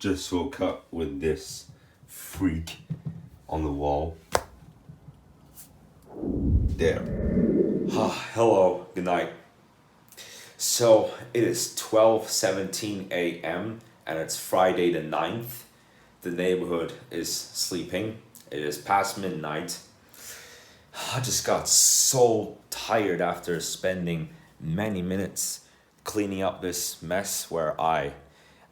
Just woke up with this freak on the wall. There. Hello, good night. So it is 12:17 a.m. and it's Friday the 9th. The neighborhood is sleeping. It is past midnight. I just got so tired after spending many minutes cleaning up this mess where I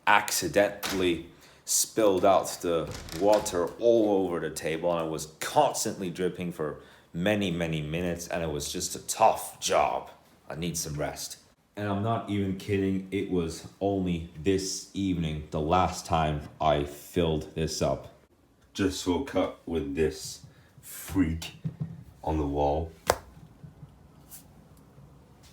accidentally spilled out the water all over the table and it was constantly dripping for many minutes, and it was just a tough job. I need some rest. And I'm not even kidding, it was only this evening, the last time I filled this up. Just woke up with this freak on the wall.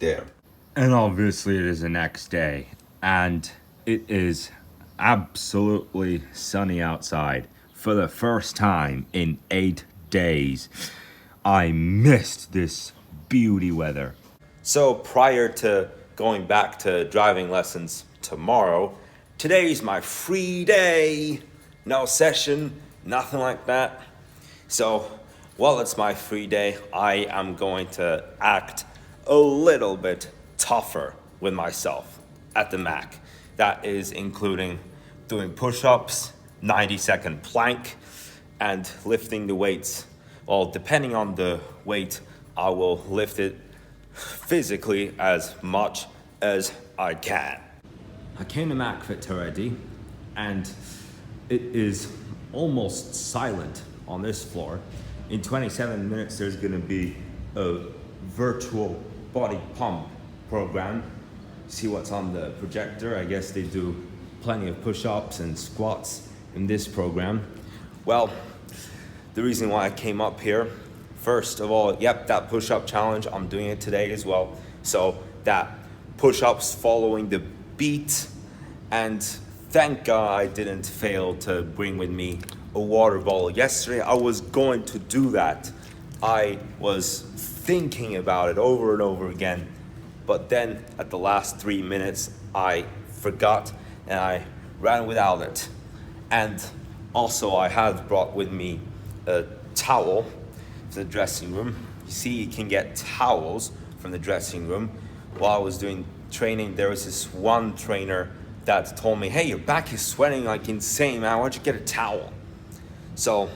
There. And obviously it is the next day, and it is absolutely sunny outside for the first time in 8 days. I missed this beauty weather. So prior to going back to driving lessons tomorrow, today's my free day. No session, nothing like that. So while it's my free day, I am going to act a little bit tougher with myself at the Mac. That is including doing push-ups, 90-second plank, and lifting the weights. Well, depending on the weight, I will lift it physically as much as I can. I came to MacFit already, and it is almost silent on this floor. In 27 minutes, there's gonna be a virtual body pump program. See what's on the projector? I guess they do plenty of push-ups and squats in this program. Well, the reason why I came up here, first of all, yep, that push-up challenge, I'm doing it today as well. So that push-ups following the beat, and thank God I didn't fail to bring with me a water bottle. Yesterday I was going to do that. I was thinking about it over and over again, but then at the last 3 minutes I forgot and I ran without it. And also I had brought with me a towel from the dressing room. You see, you can get towels from the dressing room. While I was doing training, there was this one trainer that told me, hey, your back is sweating like insane, man, why don't you get a towel? So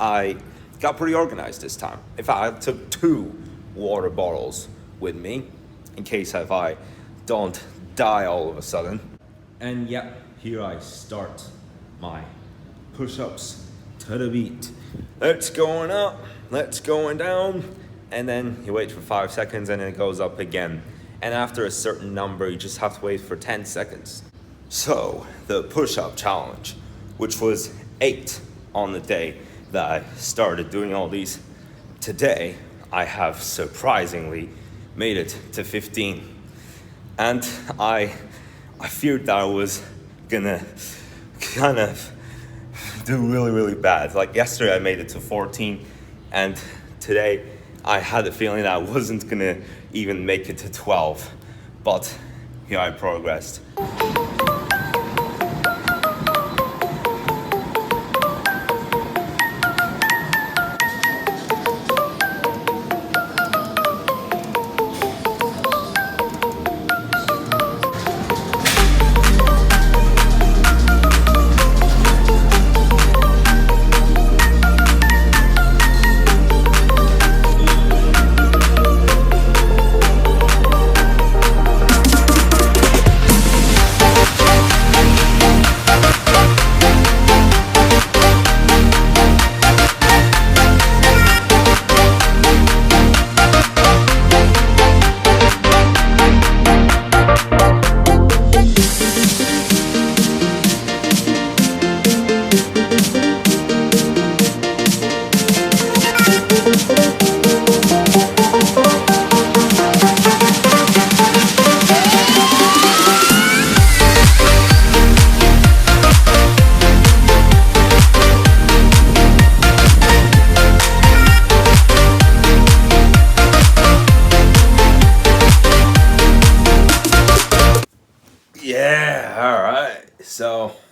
I got pretty organized this time. In fact, I took 2 water bottles with me in case if I don't die all of a sudden. And yep, here I start my push-ups to the beat. Let's going up, let's going down, and then you wait for 5 seconds and then it goes up again. And after a certain number, you just have to wait for 10 seconds. So the push-up challenge, which was 8 on the day that I started doing all these, today I have surprisingly made it to 15. And I feared that I was gonna kind of do really bad. Like yesterday I made it to 14, and today I had a feeling that I wasn't gonna even make it to 12, but here I progressed.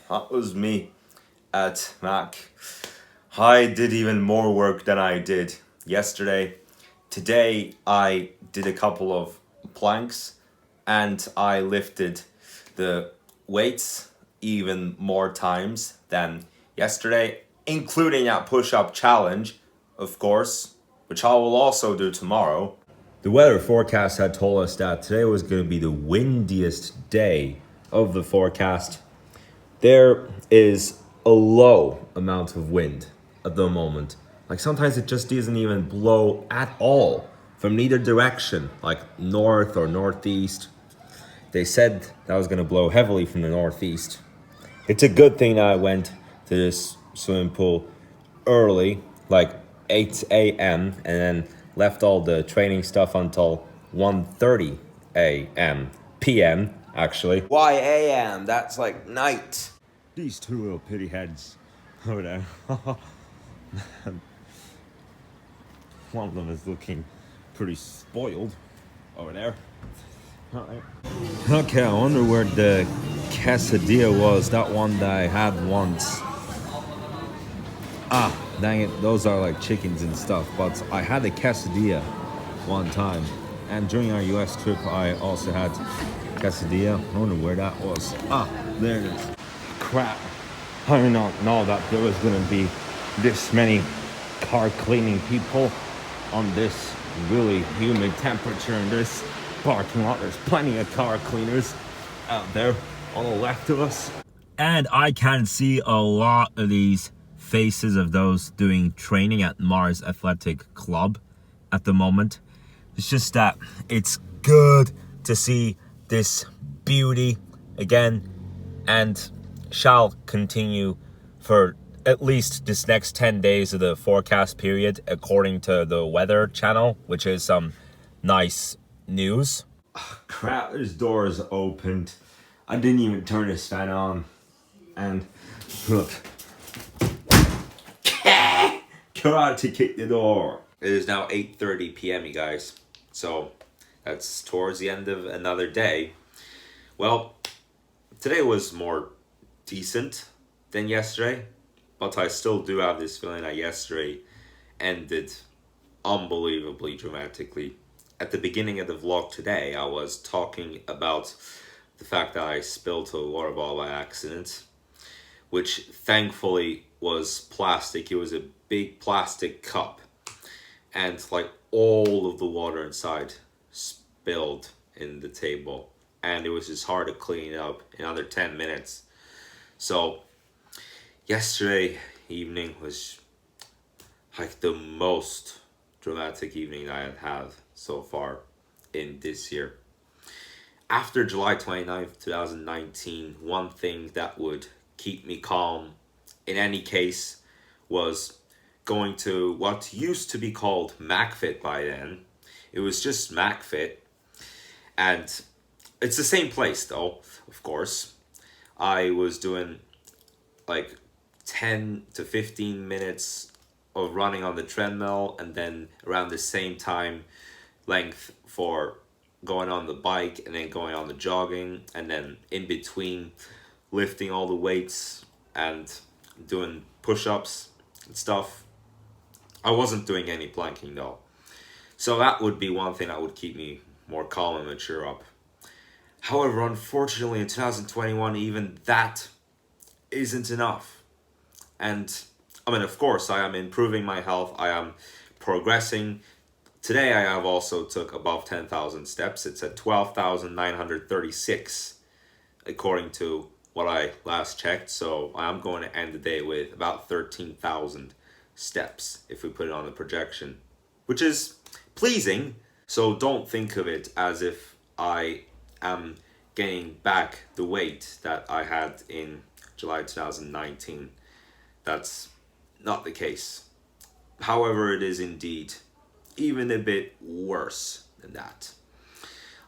that was me at Mac. I did even more work than I did yesterday. Today I did a couple of planks and I lifted the weights even more times than yesterday, including that push up challenge, of course, which I will also do tomorrow. The weather forecast had told us that today was going to be the windiest day of the forecast. There is a low amount of wind at the moment. Like sometimes it just doesn't even blow at all from neither direction, like north or northeast. They said that was going to blow heavily from the northeast. It's a good thing that I went to this swimming pool early, like 8 a.m., and then left all the training stuff until 1:30 a.m. p.m. actually. Why a.m.? That's like night. These two little pity heads over there. One of them is looking pretty spoiled over there. Alright. Okay, I wonder where the quesadilla was, that one that I had once. Ah, dang it, those are like chickens and stuff, but I had a quesadilla one time. And during our US trip, I also had quesadilla. I wonder where that was. Ah, there it is. Crap. I did not know that there was gonna be this many car cleaning people on this really humid temperature in this parking lot. There's plenty of car cleaners out there on the left of us. And I can see a lot of these faces of those doing training at Mars Athletic Club at the moment. It's just that it's good to see this beauty again, and shall continue for at least this next 10 days of the forecast period, according to the Weather Channel, which is some nice news. Oh, crap, this door is opened. I didn't even turn this fan on. And look. Karate kick the door. It is now 8:30 p.m., you guys. So that's towards the end of another day. Well, today was more decent than yesterday, but I still do have this feeling that yesterday ended unbelievably dramatically. At the beginning of the vlog today, I was talking about the fact that I spilled a water bottle by accident, which thankfully was plastic. It was a big plastic cup, and like all of the water inside spilled in the table, and it was just hard to clean up in under 10 minutes. So yesterday evening was like the most dramatic evening I had so far in this year. After July 29th, 2019, one thing that would keep me calm in any case was going to what used to be called MacFit by then. It was just MacFit, and it's the same place though, of course. I was doing like 10 to 15 minutes of running on the treadmill, and then around the same time length for going on the bike, and then going on the jogging, and then in between lifting all the weights and doing push-ups and stuff. I wasn't doing any planking though. So that would be one thing that would keep me more calm and mature up. However, unfortunately in 2021, even that isn't enough. And I mean, of course, I am improving my health. I am progressing. Today I have also took above 10,000 steps. It's at 12,936 according to what I last checked. So I'm going to end the day with about 13,000 steps if we put it on the projection, which is pleasing. So don't think of it as if I am gaining back the weight that I had in July 2019. That's not the case. However, it is indeed even a bit worse than that.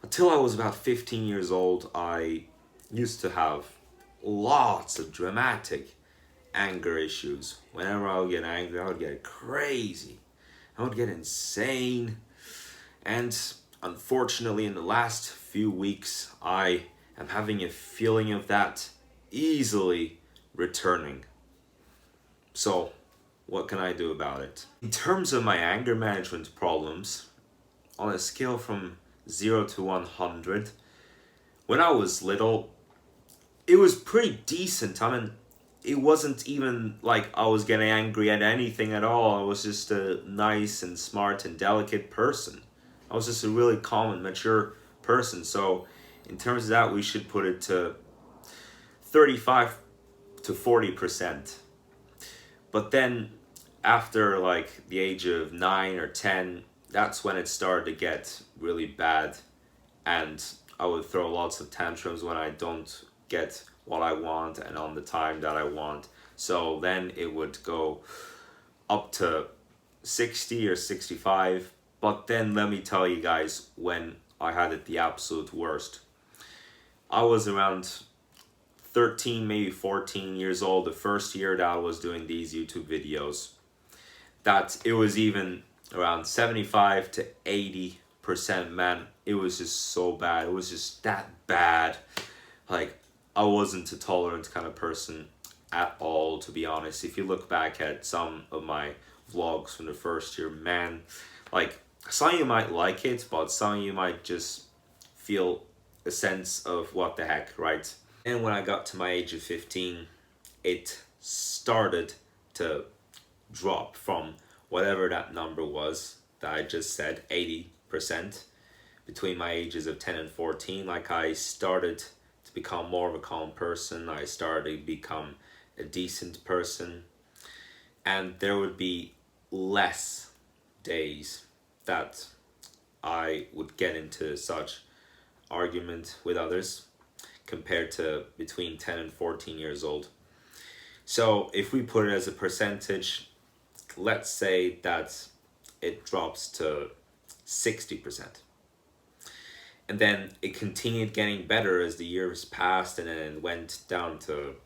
Until I was about 15 years old, I used to have lots of dramatic anger issues. Whenever I would get angry, I would get crazy. I would get insane. And unfortunately, in the last few weeks, I am having a feeling of that easily returning. So, what can I do about it? In terms of my anger management problems, on a scale from 0 to 100, when I was little, it was pretty decent. I mean, it wasn't even like I was getting angry at anything at all. I was just a nice and smart and delicate person. I was just a really calm and mature person. So, in terms of that, we should put it to 35 to 40%. But then, after like the age of 9 or 10, that's when it started to get really bad. And I would throw lots of tantrums when I don't get what I want and on the time that I want. So then it would go up to 60 or 65. But then let me tell you guys when I had it the absolute worst. I was around 13, maybe 14 years old, the first year that I was doing these YouTube videos. That it was even around 75 to 80%, man. It was just so bad. It was just that bad. Like, I wasn't a tolerant kind of person at all, to be honest. If you look back at some of my vlogs from the first year, man, like, some of you might like it, but some of you might just feel a sense of what the heck, right? And when I got to my age of 15, it started to drop from whatever that number was that I just said, 80%, between my ages of 10 and 14. Like, I started to become more of a calm person. I started to become a decent person. And there would be less days that I would get into such argument with others compared to between 10 and 14 years old. So if we put it as a percentage, let's say that it drops to 60%. And then it continued getting better as the years passed, and then it went down to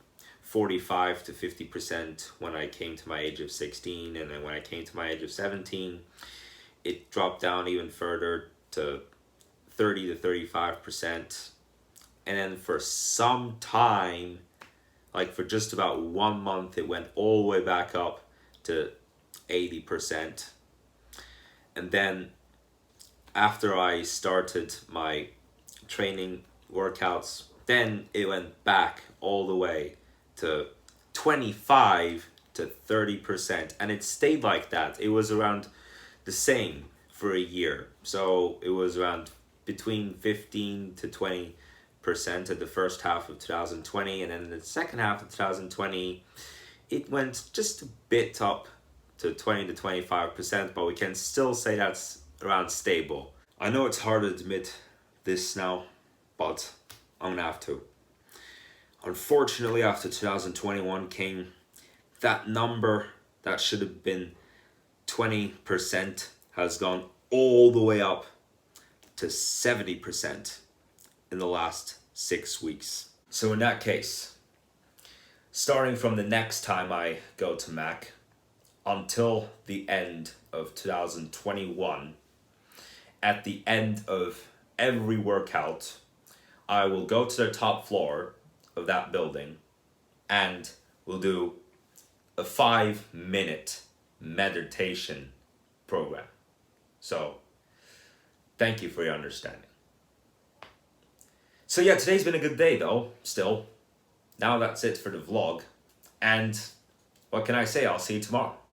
45 to 50% when I came to my age of 16. And then when I came to my age of 17, it dropped down even further to 30 to 35%. And then for some time, like for just about 1 month, it went all the way back up to 80%. And then after I started my training workouts, then it went back all the way to 25 to 30%. And it stayed like that. It was around the same for a year. So it was around between 15 to 20% at the first half of 2020, and then in the second half of 2020 it went just a bit up to 20 to 25%, but we can still say that's around stable. I know it's hard to admit this now, but I'm gonna have to. Unfortunately, after 2021 came that number that should have been 20% has gone all the way up to 70% in the last 6 weeks. So in that case, starting from the next time I go to Mac until the end of 2021, at the end of every workout, I will go to the top floor of that building and we'll do a 5-minute meditation program. So, thank you for your understanding. So yeah, today's been a good day though, still. Now that's it for the vlog. And what can I say? I'll see you tomorrow.